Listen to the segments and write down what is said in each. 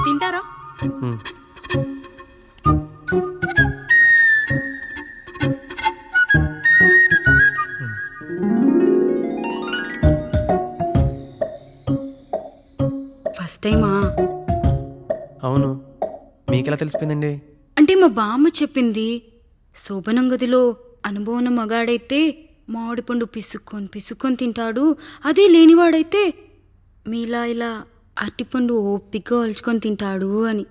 తింటారా? ఫస్ట్ టైమా? అవును, మీకెలా తెలిసిపోయిందండి? అంటే మా బామ్మ చెప్పింది. శోభనం గదిలో అనుభవం ఉన్న మగాడైతే మామిడి పండు పిసుక్కొని తింటాడు, అదే లేనివాడైతే మీలా ఇలా అరటిపండు ఓపిగ్గా ఒలుచుకొని తింటాడు అని.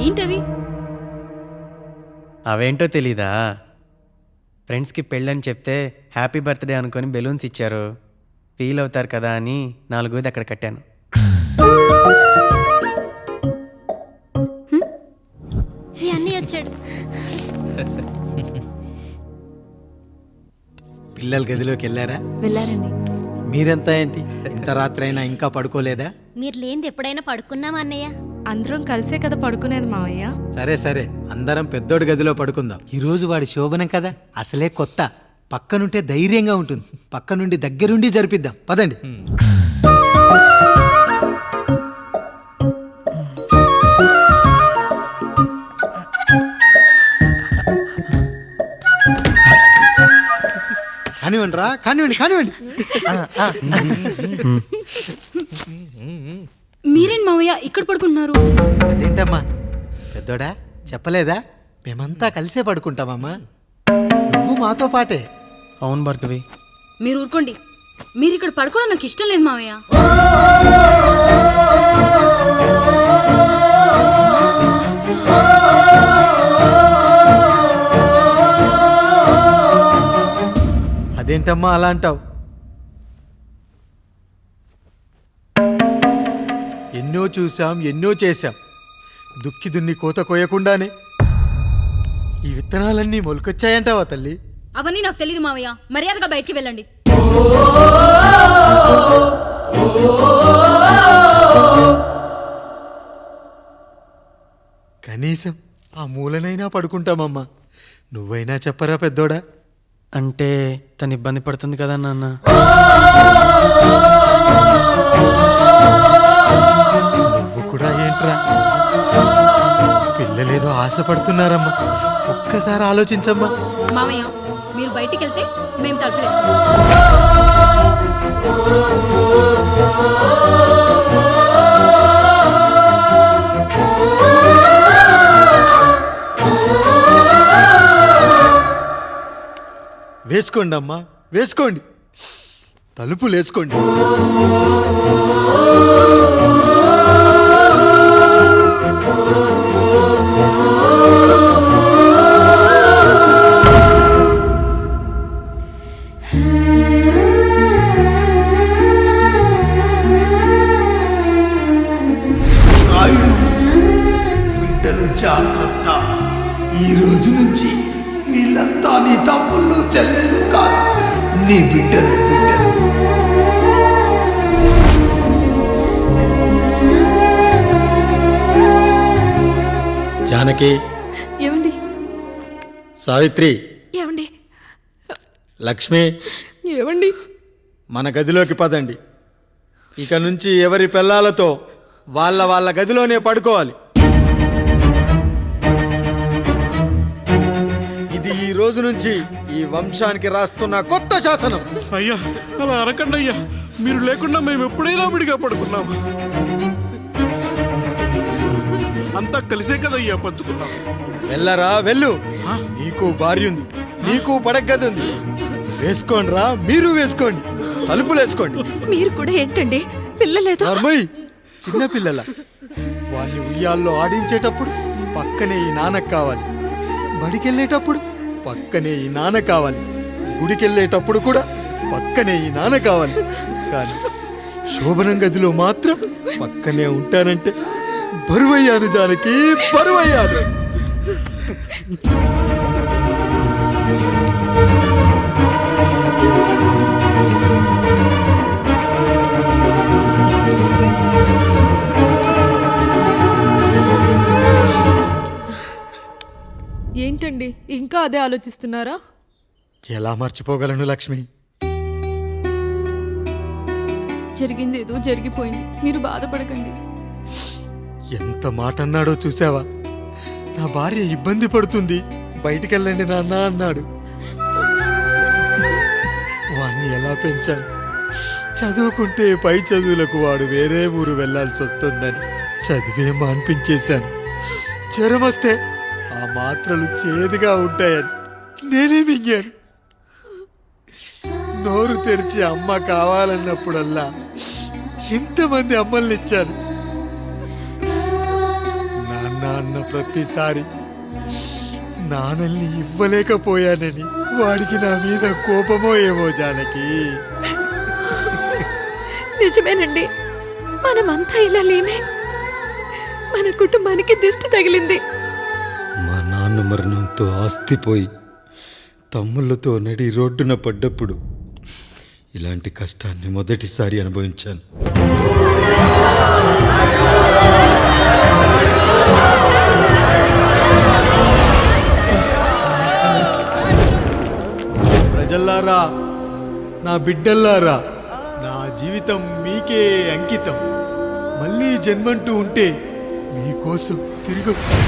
ఏంటవి? అవేంటో తెలీదా? ఫ్రెండ్స్కి పెళ్ళని చెప్తే హ్యాపీ బర్త్డే అనుకొని బెలూన్స్ ఇచ్చారు, ఫీల్ అవుతారు కదా అని 4 అక్కడ కట్టాను. వచ్చాడు. పిల్లల గదిలోకి వెళ్ళారా? వెళ్ళారండి. మీరెంత ఏంటి ఇంత రాత్రి అయినా ఇంకా పడుకోలేదా? మీరు లేనిది ఎప్పుడైనా పడుకున్నామా అన్నయ్య? అందరం కలిసే కదా పడుకునేది మావయ్య. సరే సరే, అందరం పెద్దోడి గదిలో పడుకుందాం. ఈరోజు వాడి శోభనం కదా, అసలే కొత్త. పక్కనుంటే ధైర్యంగా ఉంటుంది, పక్క నుండి దగ్గరుండి జరిపిద్దాం. పదండి. కానివ్వండి రా, కానివ్వండి కానివ్వండి. మీరేంటి మావయ్య ఇక్కడ పడుకుంటున్నారు? అదేంటమ్మా పెద్దోడా, చెప్పలేదా? మేమంతా కలిసే పడుకుంటామమ్మా, నువ్వు మాతో పాటే. అవును భార్గవి. మీరు ఊరుకోండి, మీరు ఇక్కడ పడుకోవడం నాకు ఇష్టం లేదు మావయ్య. అదేంటమ్మా అలా అంటావు? ఎన్నో చూసాం, ఎన్నో చేశాం. దుక్కి దున్ని కోత కోయకుండానే ఈ విత్తనాలన్నీ మొలకొచ్చాయంటావా తల్లి? అవన్నీ నాకు తెలియదు మావయ్య, మర్యాదగా బయటికి వెళ్ళండి. కనీసం ఆ మూలనైనా పడుకుంటామమ్మా. నువ్వైనా చెప్పరా పెద్దోడా? అంటే తను ఇబ్బంది పడుతుంది కదా నాన్న. నువ్వు కూడా ఏంట్రా, పిల్లలేదో ఆశపడుతున్నారమ్మా. ఒక్కసారి ఆలోచించమ్మా. మావయ్య మీరు బయటికి వెళ్తే మేము తలుపులేస్తాం. వేసుకోండి అమ్మా, వేసుకోండి, తలుపులు వేసుకోండి. బిడ్డలు జాగ్రత్త. ఈ రోజు నుంచి వీళ్ళంతా నీ తమ్ముళ్ళు చెల్లెళ్ళు కాదు, నీ బిడ్డలు. జానకి, ఏమండి? సావిత్రి, ఏమండి? లక్ష్మి, ఏమండి? మన గదిలోకి పదండి. ఇక నుంచి ఎవరి పిల్లలతో వాళ్ళ గదిలోనే పడుకోవాలి. ఇది ఈ రోజు నుంచి ఈ వంశానికి రాస్తున్న కొత్త శాసనం. అయ్యా అలా అరకండి అయ్యా, మీరు లేకుండా మేము ఎప్పుడైనా విడిగా పడుకున్నాం. అంతా కలిసే కదయ్యా పంచుకున్నాం. వెళ్ళరా వెళ్ళు, నీకు భార్య ఉంది, నీకు పడగది ఉంది. వేసుకోండి రా, మీరు వేసుకోండి, తలుపులు వేసుకోండి. మీరు కూడా ఏంటండి పిల్లలేదు? చిన్న పిల్లల వాళ్ళని ఉయ్యాల్లో ఆడించేటప్పుడు పక్కనే ఈ నాన్న కావాలి, బడికెళ్ళేటప్పుడు పక్కనే ఈ నాన్న కావాలి, గుడికెళ్ళేటప్పుడు కూడా పక్కనే ఈ నాన్న కావాలి. కానీ శోభనం గదిలో మాత్రం పక్కనే ఉంటానంటే బరువయ్యాను జానకి, బరువయ్యాను. ఏంటండి ఇంకా అదే ఆలోచిస్తున్నారా? ఎలా మర్చిపోగలను లక్ష్మి? జరిగింది ఏదో జరిగిపోయింది, మీరు బాధపడకండి. ఎంత మాట అన్నాడో చూసావా? నా భార్య ఇబ్బంది పడుతుంది, బయటికెళ్ళండి నాన్న అన్నాడు. వాణ్ణి ఎలా పెంచాను? చదువుకుంటే పై చదువులకు వాడు వేరే ఊరు వెళ్లాల్సి వస్తుందని చదివే మాన్పించేశాను. జ్వరం వస్తే ఆ మాత్రలు చేదుగా ఉంటాయని నేనే మింగాను. నోరు తెరిచి అమ్మ కావాలన్నప్పుడల్లా ఎంతమంది అమ్మల్ని ఇచ్చాను. నాన్న అన్న ప్రతిసారి నాన్నల్ని ఇవ్వలేకపోయానని వాడికి నా మీద కోపమో ఏమో జానకి. నిజమేనండి, మనమంతా ఇలా లేమే. మన కుటుంబానికి దిష్టి తగిలింది. మా నాన్న మరణంతో ఆస్తిపోయి తమ్ముళ్ళతో నడి రోడ్డున పడ్డప్పుడు ఇలాంటి కష్టాన్ని మొదటిసారి అనుభవించాను. ప్రజల్లారా, నా బిడ్డల్లారా, నా జీవితం మీకే అంకితం. మళ్ళీ జన్మంటూ ఉంటే మీకోసం తిరిగి వస్తాను.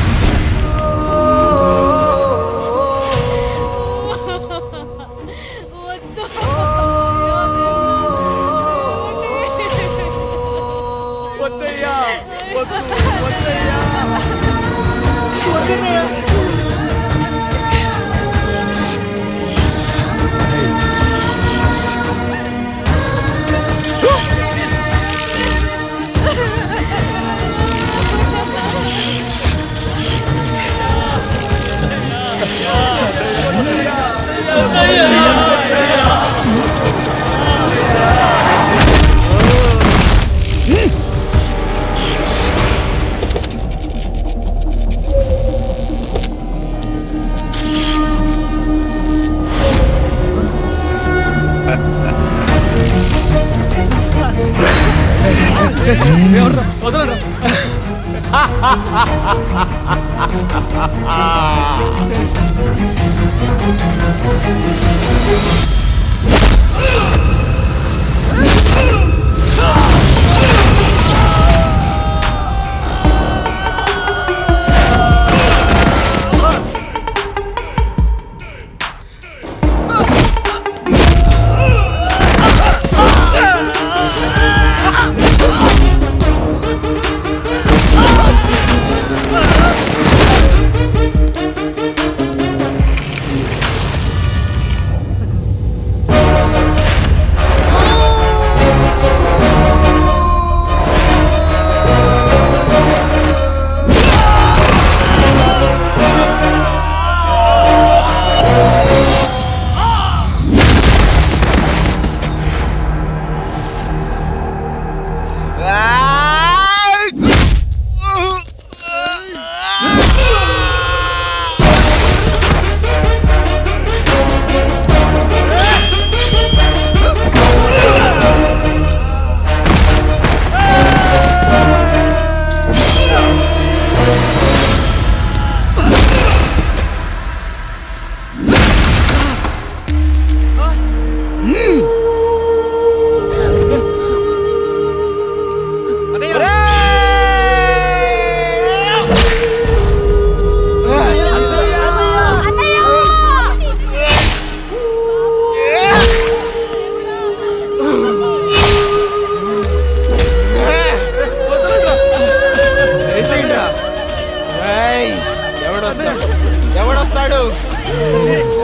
ఎవడొస్తాడు?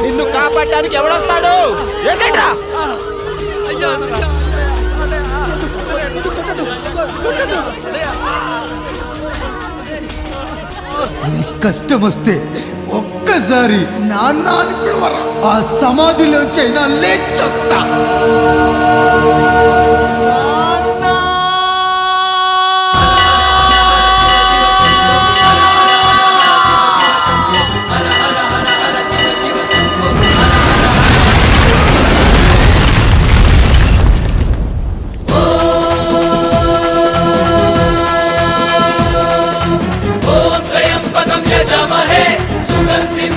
నిన్ను కాపాడటానికి ఎవడొస్తాడు? ఏసేంట్రా? కష్టం వస్తే ఒక్కసారి నాన్న అని పిలవరా, ఆ సమాధిలోంచైనా లేచొస్తా. त्र्यंबकं यजामहे सुगन्धिं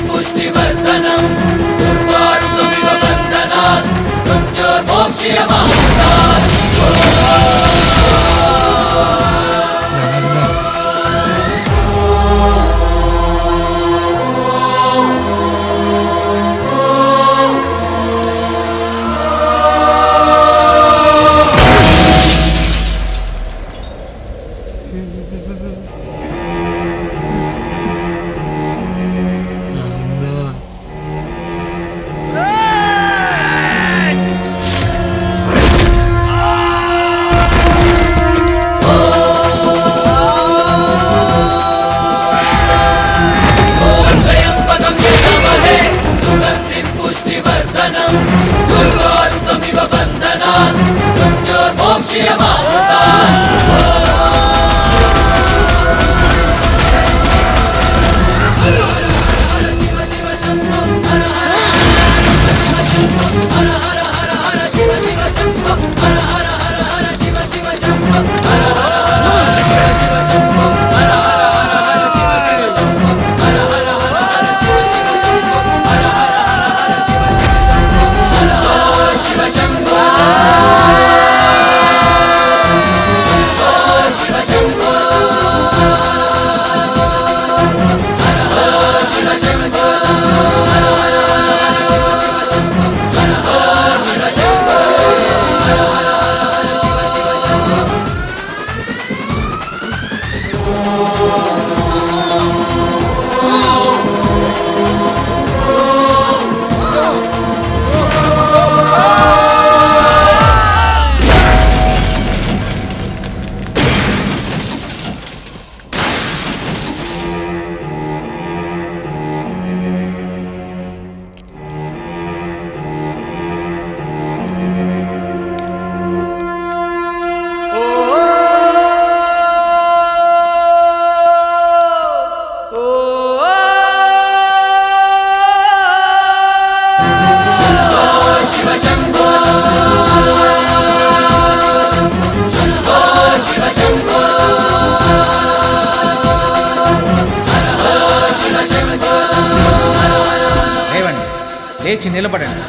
లేచి నిలబడండి,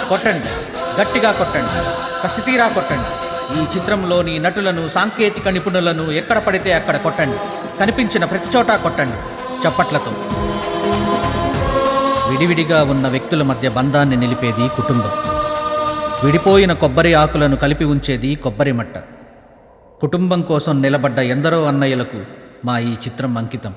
కొట్టండి, గట్టిగా కొట్టండి, కసితీరా కొట్టండి. ఈ చిత్రంలోని నటులను, సాంకేతిక నిపుణులను ఎక్కడ పడితే అక్కడ కొట్టండి. కనిపించిన ప్రతి చోట కొట్టండి చప్పట్లతో. విడివిడిగా ఉన్న వ్యక్తుల మధ్య బంధాన్ని నిలిపేది కుటుంబం. విడిపోయిన కొబ్బరి ఆకులను కలిపి ఉంచేది కొబ్బరి మట్ట. కుటుంబం కోసం నిలబడ్డ ఎందరో అన్నయ్యలకు మా ఈ చిత్రం అంకితం.